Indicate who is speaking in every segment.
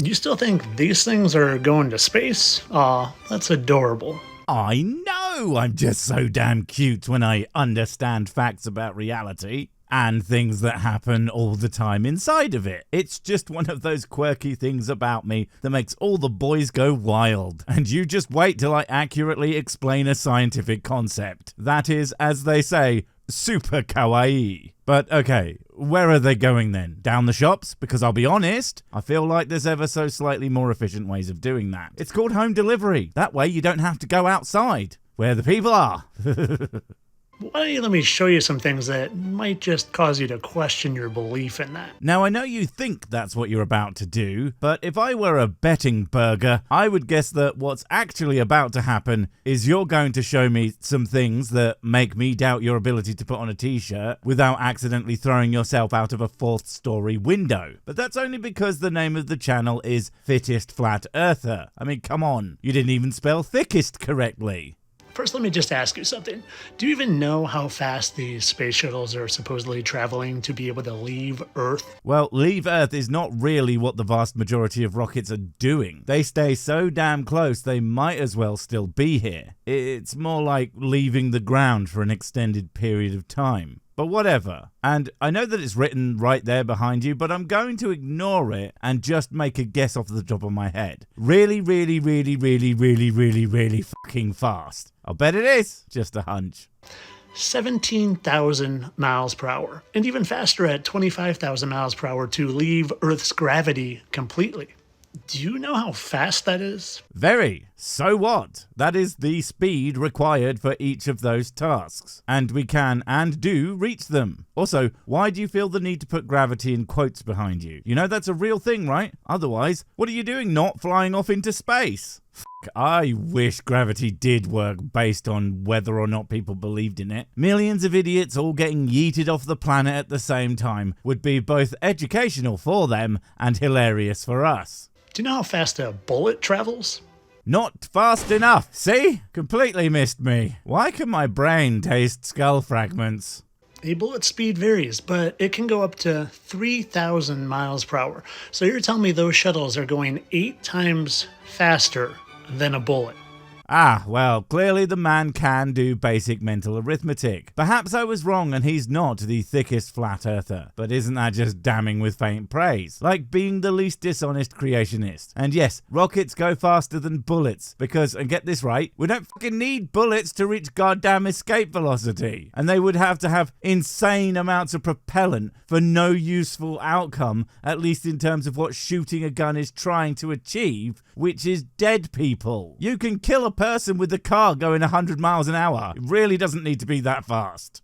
Speaker 1: You still think these things are going to space? Aw, that's adorable.
Speaker 2: I know I'm just so damn cute when I understand facts about reality and things that happen all the time inside of it. It's just one of those quirky things about me that makes all the boys go wild. And you just wait till I accurately explain a scientific concept. That is, as they say, super kawaii. But okay, where are they going then? Down the shops? Because I'll be honest, I feel like there's ever so slightly more efficient ways of doing that. It's called home delivery. That way you don't have to go outside, where the people are.
Speaker 1: Why don't you let me show you some things that might just cause you to question your belief in that?
Speaker 2: Now, I know you think that's what you're about to do, but if I were a betting burger, I would guess that what's actually about to happen is you're going to show me some things that make me doubt your ability to put on a t-shirt without accidentally throwing yourself out of a 4th-story window. But that's only because the name of the channel is Fittest Flat Earther. I mean, come on, you didn't even spell thickest correctly.
Speaker 1: First, let me just ask you something. Do you even know how fast these space shuttles are supposedly traveling to be able to leave Earth?
Speaker 2: Well, leave Earth is not really what the vast majority of rockets are doing. They stay so damn close they might as well still be here. It's more like leaving the ground for an extended period of time. But whatever. And I know that it's written right there behind you, but I'm going to ignore it and just make a guess off the top of my head. Really fucking fast. I'll bet it is. Just a hunch.
Speaker 1: 17,000 miles per hour. And even faster at 25,000 miles per hour to leave Earth's gravity completely. Do you know how fast that is?
Speaker 2: Very. So what? That is the speed required for each of those tasks. And we can and do reach them. Also, why do you feel the need to put gravity in quotes behind you? You know that's a real thing, right? Otherwise, what are you doing not flying off into space? I wish gravity did work based on whether or not people believed in it. Millions of idiots all getting yeeted off the planet at the same time would be both educational for them and hilarious for us.
Speaker 1: Do you know how fast a bullet travels?
Speaker 2: Not fast enough. See? Completely missed me. Why can my brain taste skull fragments?
Speaker 1: A bullet speed varies, but it can go up to 3,000 miles per hour. So you're telling me those shuttles are going 8 times faster than a bullet?
Speaker 2: Ah, well, clearly the man can do basic mental arithmetic. Perhaps I was wrong and he's not the thickest flat earther, but isn't that just damning with faint praise? Like being the least dishonest creationist. And yes, rockets go faster than bullets, because, and get this right, we don't fucking need bullets to reach goddamn escape velocity. And they would have to have insane amounts of propellant for no useful outcome, at least in terms of what shooting a gun is trying to achieve, which is dead people. You can kill a person with a car going 100 miles an hour. It really doesn't need to be that fast.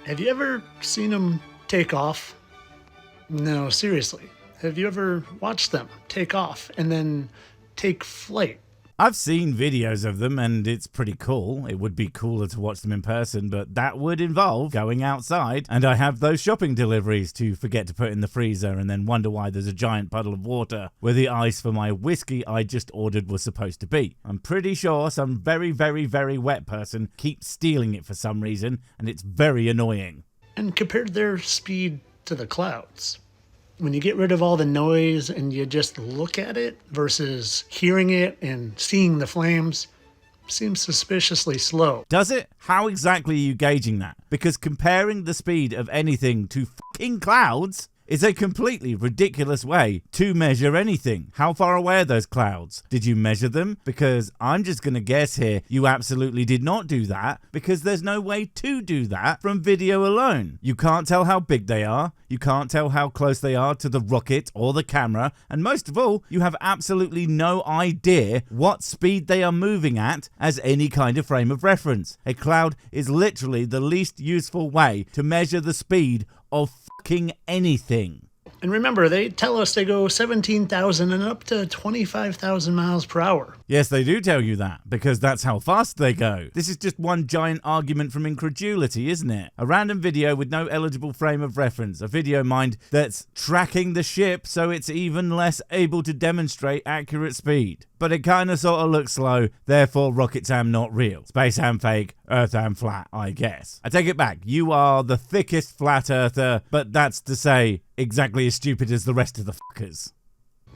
Speaker 1: Have you ever seen them take off? No, seriously. Have you ever watched them take off and then take flight?
Speaker 2: I've seen videos of them and it's pretty cool. It would be cooler to watch them in person, but that would involve going outside. And I have those shopping deliveries to forget to put in the freezer and then wonder why there's a giant puddle of water where the ice for my whiskey I just ordered was supposed to be. I'm pretty sure some very wet person keeps stealing it for some reason, and it's very annoying.
Speaker 1: And compared their speed to the clouds, when you get rid of all the noise and you just look at it versus hearing it and seeing the flames, seems suspiciously slow.
Speaker 2: Does it? How exactly are you gauging that? Because comparing the speed of anything to fucking clouds is a completely ridiculous way to measure anything. How far away are those clouds? Did you measure them? Because I'm just going to guess here you absolutely did not do that, because there's no way to do that from video alone. You can't tell how big they are, you can't tell how close they are to the rocket or the camera, and most of all, you have absolutely no idea what speed they are moving at as any kind of frame of reference. A cloud is literally the least useful way to measure the speed of fucking anything.
Speaker 1: And remember, they tell us they go 17,000 and up to 25,000 miles per hour.
Speaker 2: Yes, they do tell you that, because that's how fast they go. This is just one giant argument from incredulity, isn't it? A random video with no eligible frame of reference. A video, mind, that's tracking the ship so it's even less able to demonstrate accurate speed. But it kinda sorta looks slow, therefore rockets-am not real. Space-am fake, Earth-am flat, I guess. I take it back, you are the thickest flat earther, but that's to say, exactly as stupid as the rest of the fuckers.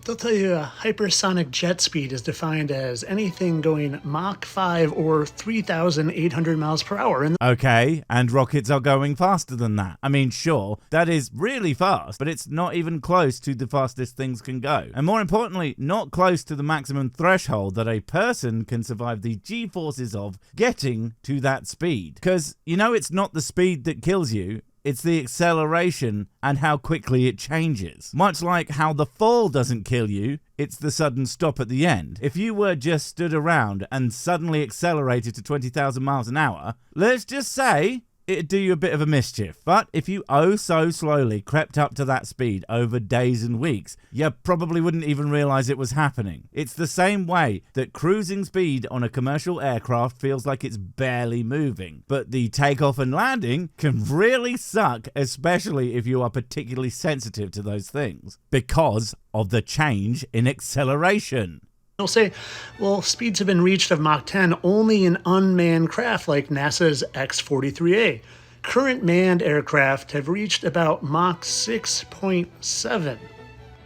Speaker 1: They'll tell you a hypersonic jet speed is defined as anything going Mach 5 or 3,800 miles per hour.
Speaker 2: Okay, and rockets are going faster than that. I mean, sure, that is really fast, but it's not even close to the fastest things can go. And more importantly, not close to the maximum threshold that a person can survive the G-forces of getting to that speed. Because, you know, it's not the speed that kills you. It's the acceleration and how quickly it changes. Much like how the fall doesn't kill you, it's the sudden stop at the end. If you were just stood around and suddenly accelerated to 20,000 miles an hour, let's just say it'd do you a bit of a mischief. But if you oh so slowly crept up to that speed over days and weeks, you probably wouldn't even realize it was happening. It's the same way that cruising speed on a commercial aircraft feels like it's barely moving. But the takeoff and landing can really suck, especially if you are particularly sensitive to those things, because of the change in acceleration.
Speaker 1: They'll say, well, speeds have been reached of Mach 10 only in unmanned craft like NASA's X-43A. Current manned aircraft have reached about Mach 6.7.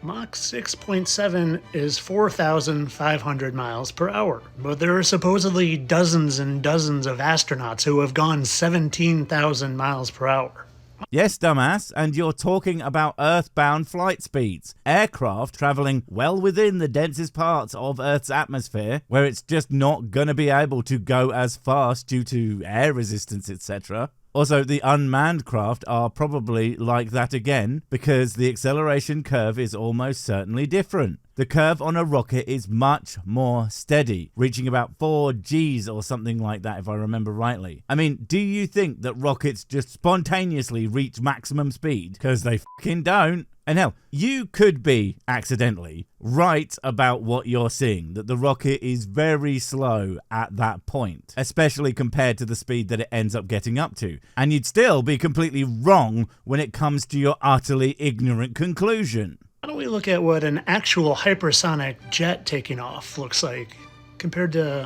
Speaker 1: Mach 6.7 is 4,500 miles per hour. But there are supposedly dozens and dozens of astronauts who have gone 17,000 miles per hour.
Speaker 2: Yes, dumbass, and you're talking about Earthbound flight speeds. Aircraft traveling well within the densest parts of Earth's atmosphere, where it's just not going to be able to go as fast due to air resistance, etc. Also, the unmanned craft are probably like that again, because the acceleration curve is almost certainly different. The curve on a rocket is much more steady, reaching about 4 Gs or something like that if I remember rightly. I mean, do you think that rockets just spontaneously reach maximum speed? Because they fucking don't. And hell, you could be, accidentally, right about what you're seeing, that the rocket is very slow at that point, especially compared to the speed that it ends up getting up to. And you'd still be completely wrong when it comes to your utterly ignorant conclusion.
Speaker 1: Why don't we look at what an actual hypersonic jet taking off looks like compared to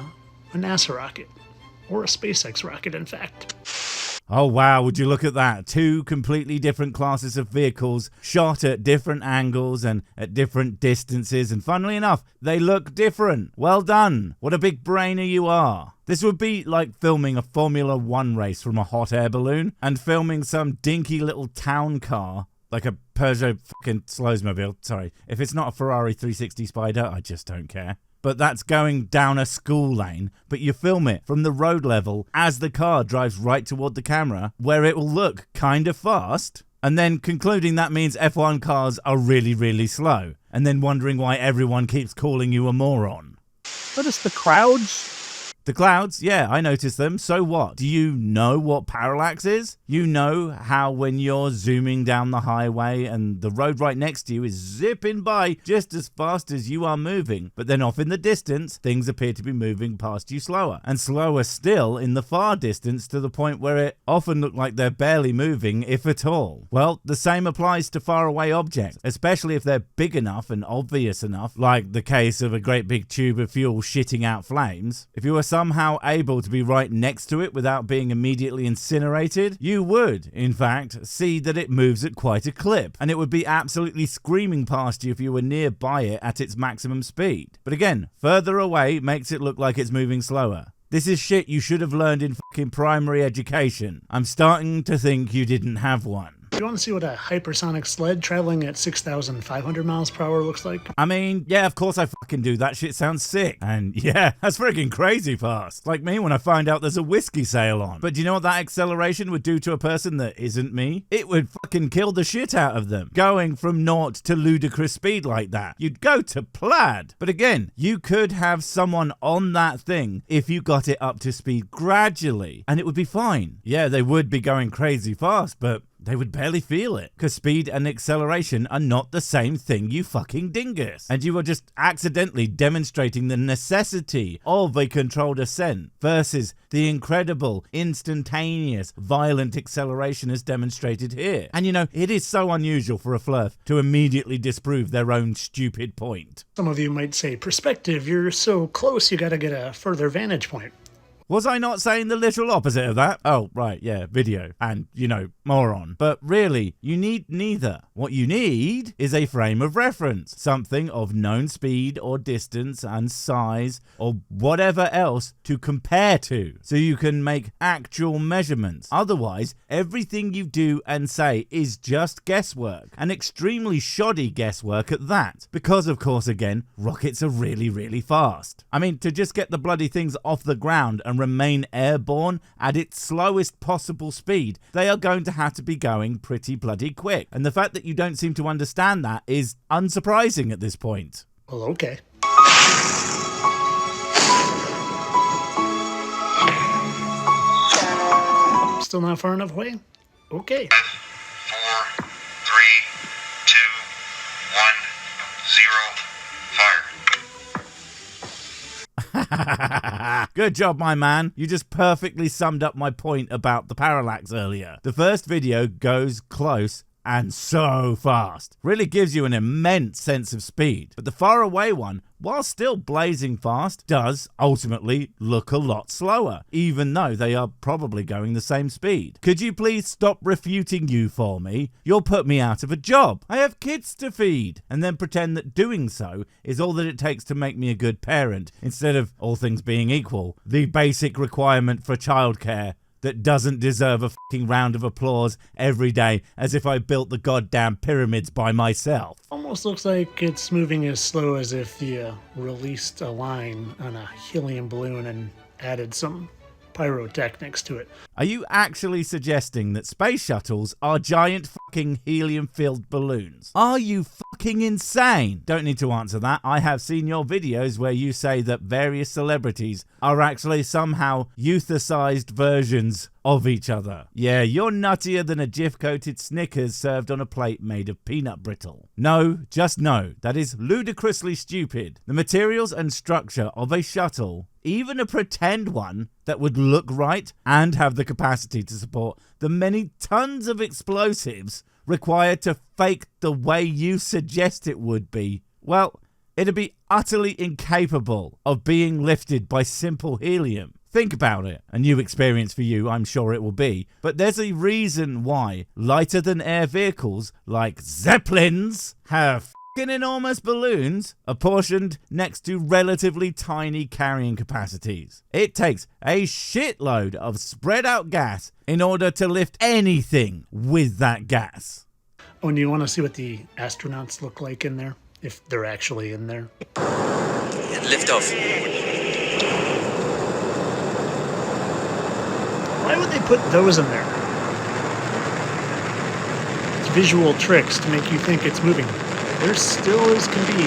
Speaker 1: a NASA rocket, or a SpaceX rocket, in fact.
Speaker 2: Oh wow, would you look at that? 2 completely different classes of vehicles shot at different angles and at different distances, and funnily enough, they look different. Well done. What a big brainer you are. This would be like filming a Formula 1 race from a hot air balloon and filming some dinky little town car like a Peugeot fucking Slowsmobile. Sorry, if it's not a Ferrari 360 Spider, I just don't care. But that's going down a school lane, but you film it from the road level as the car drives right toward the camera, where it will look kind of fast, and then concluding that means F1 cars are really, really slow, and then wondering why everyone keeps calling you a moron.
Speaker 3: Notice the crowds?
Speaker 2: The clouds, yeah, I noticed them. So what? Do you know what parallax is? You know how when you're zooming down the highway and the road right next to you is zipping by just as fast as you are moving, but then off in the distance, things appear to be moving past you slower, and slower still in the far distance to the point where it often looks like they're barely moving, if at all. Well, the same applies to faraway objects, especially if they're big enough and obvious enough, like the case of a great big tube of fuel shitting out flames. If you were somehow able to be right next to it without being immediately incinerated, you would, in fact, see that it moves at quite a clip, and it would be absolutely screaming past you if you were nearby it at its maximum speed. But again, further away makes it look like it's moving slower. This is shit you should have learned in fucking primary education. I'm starting to think you didn't have one.
Speaker 1: Do you want to see what a hypersonic sled traveling at 6,500 miles per hour looks like?
Speaker 2: I mean, yeah, of course I fucking do. That shit sounds sick. And yeah, that's freaking crazy fast. Like me when I find out there's a whiskey sale on. But do you know what that acceleration would do to a person that isn't me? It would fucking kill the shit out of them. Going from naught to ludicrous speed like that. You'd go to plaid. But again, you could have someone on that thing if you got it up to speed gradually, and it would be fine. Yeah, they would be going crazy fast, but they would barely feel it, because speed and acceleration are not the same thing, you fucking dingus. And you are just accidentally demonstrating the necessity of a controlled ascent versus the incredible, instantaneous, violent acceleration as demonstrated here. And you know, it is so unusual for a flirt to immediately disprove their own stupid point.
Speaker 1: Some of you might say, perspective, you're so close you gotta get a further vantage point.
Speaker 2: Was I not saying the literal opposite of that? Oh, right, yeah, video. And, moron. But really, you need neither. What you need is a frame of reference. Something of known speed or distance and size or whatever else to compare to. So you can make actual measurements. Otherwise, everything you do and say is just guesswork. And extremely shoddy guesswork at that. Because, of course, again, rockets are really, really fast. I mean, to just get the bloody things off the ground and remain airborne at its slowest possible speed, they are going to have to be going pretty bloody quick. And the fact that you don't seem to understand that is unsurprising at this point.
Speaker 1: Well, okay. Still not far enough away? Okay.
Speaker 4: 5, 4, 3, 2, 1, 0, fire.
Speaker 2: Good job, my man. You just perfectly summed up my point about the parallax earlier. The first video goes close and so fast. Really gives you an immense sense of speed. But the far away one, while still blazing fast, does ultimately look a lot slower, even though they are probably going the same speed. Could you please stop refuting you for me? You'll put me out of a job. I have kids to feed. And then pretend that doing so is all that it takes to make me a good parent, instead of, all things being equal, the basic requirement for childcare that doesn't deserve a fucking round of applause every day, as if I built the goddamn pyramids by myself.
Speaker 1: Almost looks like it's moving as slow as if you released a line on a helium balloon and added some pyrotechnics to it.
Speaker 2: Are you actually suggesting that space shuttles are giant fucking helium-filled balloons? Are you fucking insane? Don't need to answer that. I have seen your videos where you say that various celebrities are actually somehow euthicized versions of each other. Yeah, you're nuttier than a Jif-coated Snickers served on a plate made of peanut brittle. No, just no. That is ludicrously stupid. The materials and structure of a shuttle, even a pretend one that would look right and have the capacity to support the many tons of explosives required to fake the way you suggest it would be, well, it'd be utterly incapable of being lifted by simple helium. Think about it. A new experience for you, I'm sure it will be. But there's a reason why lighter than air vehicles like Zeppelins have fucking enormous balloons apportioned next to relatively tiny carrying capacities. It takes a shitload of spread out gas in order to lift anything with that gas.
Speaker 1: Oh, and you want to see what the astronauts look like in there? If they're actually in there.
Speaker 5: Lift off.
Speaker 1: Why would they put those in there? It's visual tricks to make you think it's moving. They're still as can be,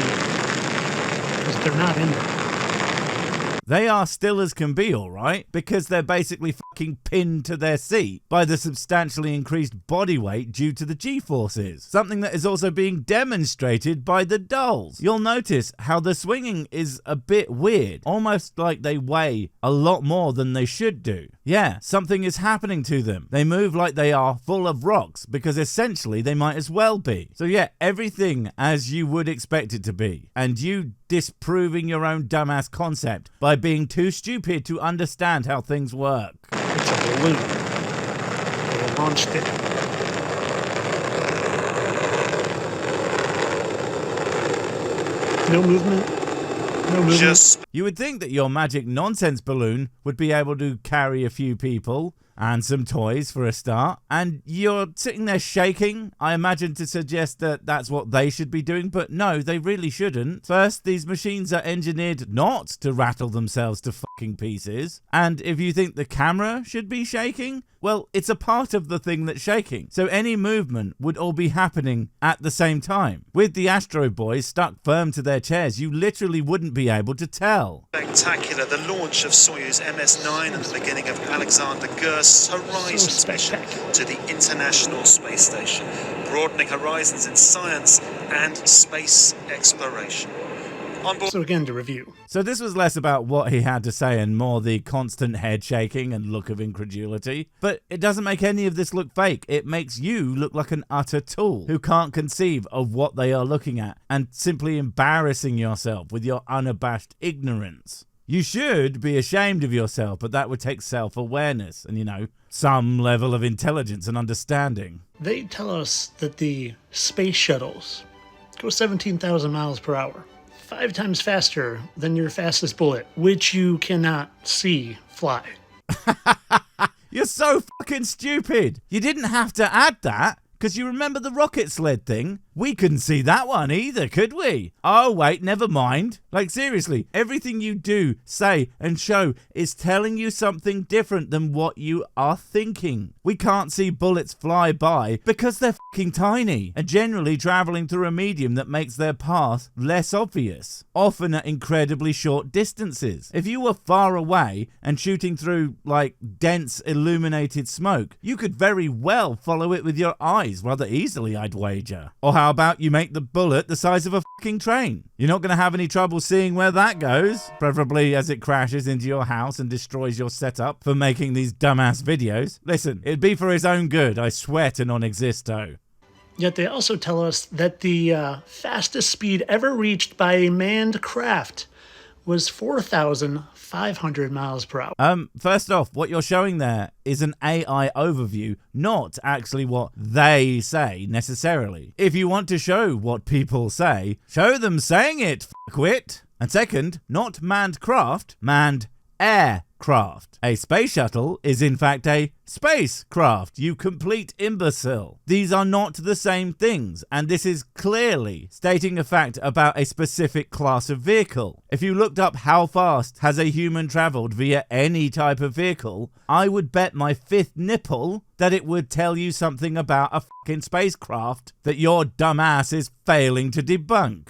Speaker 1: because they're not in there.
Speaker 2: They are still as can be, all right, because they're basically fucking pinned to their seat by the substantially increased body weight due to the G-forces, something that is also being demonstrated by the dolls. You'll notice how the swinging is a bit weird, almost like they weigh a lot more than they should do. Yeah, something is happening to them. They move like they are full of rocks, because essentially they might as well be. So yeah, everything as you would expect it to be, and you disproving your own dumbass concept by being too stupid to understand how things work.
Speaker 1: It's a balloon. They launched it. No movement. No movement.
Speaker 2: You would think that your magic nonsense balloon would be able to carry a few people and some toys for a start, and you're sitting there shaking, I imagine, to suggest that that's what they should be doing, but no, they really shouldn't. First, these machines are engineered not to rattle themselves to fucking pieces, and if you think the camera should be shaking, well, it's a part of the thing that's shaking, so any movement would all be happening at the same time. With the Astro Boys stuck firm to their chairs, you literally wouldn't be able to tell.
Speaker 6: Spectacular, the launch of Soyuz MS-9 and the beginning of Alexander Gerst's Horizons mission to the International Space Station, broadening horizons in science and space exploration. On board.
Speaker 1: So again, to review.
Speaker 2: So this was less about what he had to say and more the constant head shaking and look of incredulity. But it doesn't make any of this look fake. It makes you look like an utter tool who can't conceive of what they are looking at and simply embarrassing yourself with your unabashed ignorance. You should be ashamed of yourself, but that would take self-awareness and, some level of intelligence and understanding.
Speaker 1: They tell us that the space shuttles go 17,000 miles per hour, 5 times faster than your fastest bullet, which you cannot see fly.
Speaker 2: You're so fucking stupid. You didn't have to add that, because you remember the rocket sled thing? We couldn't see that one either, could we? Oh, wait, never mind. Like, seriously, everything you do, say, and show is telling you something different than what you are thinking. We can't see bullets fly by because they're fucking tiny and generally traveling through a medium that makes their path less obvious, often at incredibly short distances. If you were far away and shooting through, like, dense illuminated smoke, you could very well follow it with your eyes rather easily, I'd wager. Or how about you make the bullet the size of a fucking train? You're not going to have any trouble seeing where that goes, preferably as it crashes into your house and destroys your setup for making these dumbass videos. Listen, it'd be for his own good, I swear to non-existo.
Speaker 1: Yet they also tell us that the fastest speed ever reached by a manned craft was 4,500 miles per hour.
Speaker 2: First off, what you're showing there is an AI overview, not actually what they say necessarily. If you want to show what people say, show them saying it, fuckwit. And second, not manned craft, manned aircraft. A space shuttle is in fact a spacecraft, you complete imbecile. These are not the same things, and this is clearly stating a fact about a specific class of vehicle. If you looked up how fast has a human traveled via any type of vehicle, I would bet my 5th nipple that it would tell you something about a fucking spacecraft that your dumbass is failing to debunk.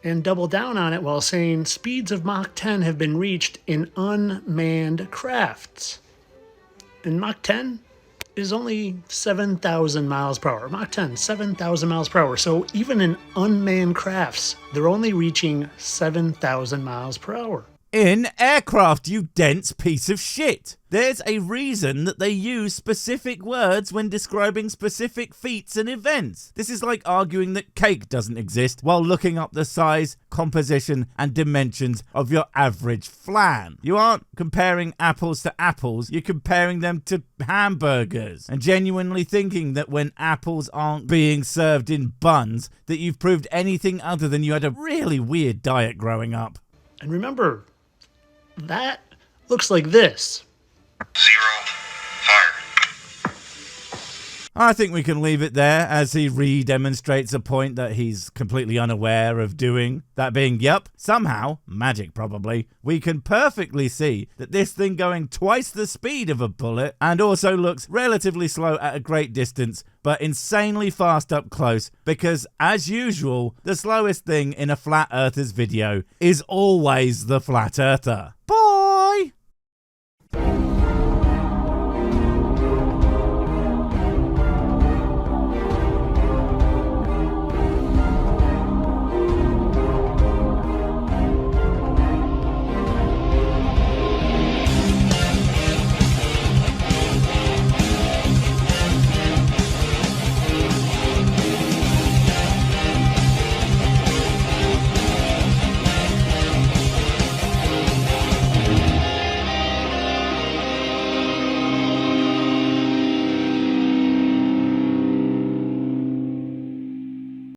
Speaker 1: And double down on it while saying speeds of Mach 10 have been reached in unmanned crafts. And Mach 10 is only 7,000 miles per hour. Mach 10, 7,000 miles per hour. So even in unmanned crafts, they're only reaching 7,000 miles per hour.
Speaker 2: In aircraft, you dense piece of shit. There's a reason that they use specific words when describing specific feats and events. This is like arguing that cake doesn't exist while looking up the size, composition, and dimensions of your average flan. You aren't comparing apples to apples, you're comparing them to hamburgers, and genuinely thinking that when apples aren't being served in buns, that you've proved anything other than you had a really weird diet growing up.
Speaker 1: And remember, that looks like this.
Speaker 4: 0, fire.
Speaker 2: I think we can leave it there as he re-demonstrates a point that he's completely unaware of doing. That being, yep, somehow, magic probably, we can perfectly see that this thing going twice the speed of a bullet and also looks relatively slow at a great distance, but insanely fast up close because, as usual, the slowest thing in a Flat Earther's video is always the Flat Earther.